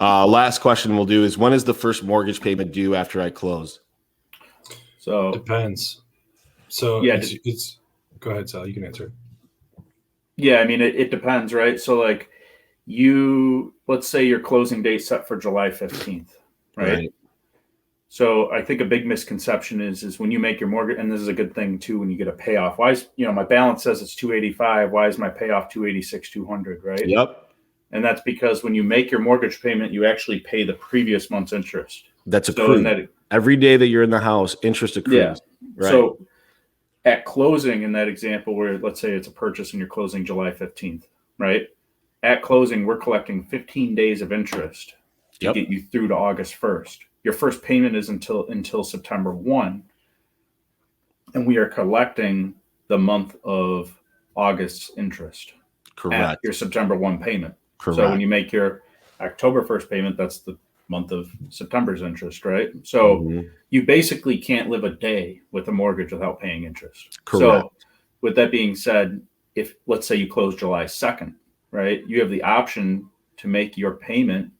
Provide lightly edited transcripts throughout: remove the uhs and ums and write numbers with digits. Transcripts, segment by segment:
Last question we'll do is, when is the first mortgage payment due after I close? So depends. So yeah, it's go ahead, Sal. You can answer. Yeah, I mean, it depends, right? So like let's say your closing date set for July 15th, right? So I think a big misconception is when you make your mortgage, and this is a good thing too, when you get a payoff. Why is, my balance says it's 285. Why is my payoff 286, 200, right? Yep. And that's because when you make your mortgage payment, you actually pay the previous month's interest. That's accrued. Every day that you're in the house, interest accrues. Yeah. Right. So at closing, in that example where let's say it's a purchase and you're closing July 15th, right? At closing, we're collecting 15 days of interest to get you through to August 1st. Your first payment is until September 1. And we are collecting the month of August's interest. Correct. At your September 1 payment. Correct. So when you make your October 1st payment, that's the month of September's interest, right? So you basically can't live a day with a mortgage without paying interest. Correct. So with that being said, if let's say you close July 2nd, right, you have the option to make your payment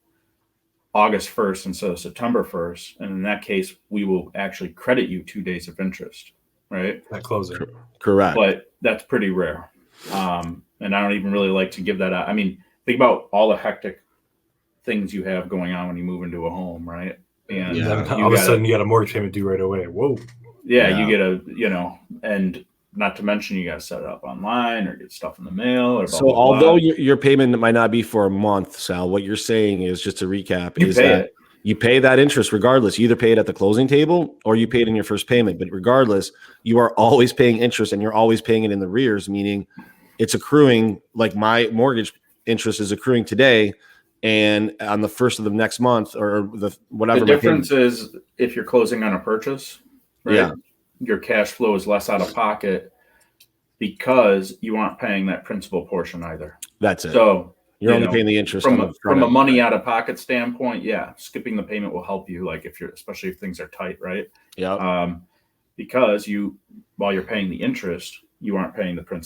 August 1st instead of September 1st. And in that case, we will actually credit you 2 days of interest, right? At closing. Correct. But that's pretty rare. And I don't even really like to give that out. I mean, think about all the hectic things you have going on when you move into a home, right? And all of a sudden you got a mortgage payment due right away. Whoa. Yeah. You get and not to mention you got to set it up online or get stuff in the mail. Or so although your payment might not be for a month, Sal, what you're saying is, just to recap, you pay that interest regardless. You either pay it at the closing table or you pay it in your first payment. But regardless, you are always paying interest, and you're always paying it in the arrears, meaning it's accruing. Like my mortgage interest is accruing today, and on the first of the next month or whatever. The difference is if you're closing on a purchase, right? Yeah. Your cash flow is less out of pocket because you aren't paying that principal portion either. That's it. So you're only paying the interest from a money out of pocket standpoint. Yeah, skipping the payment will help you, like especially if things are tight, right? Yeah. Because while you're paying the interest, you aren't paying the principal.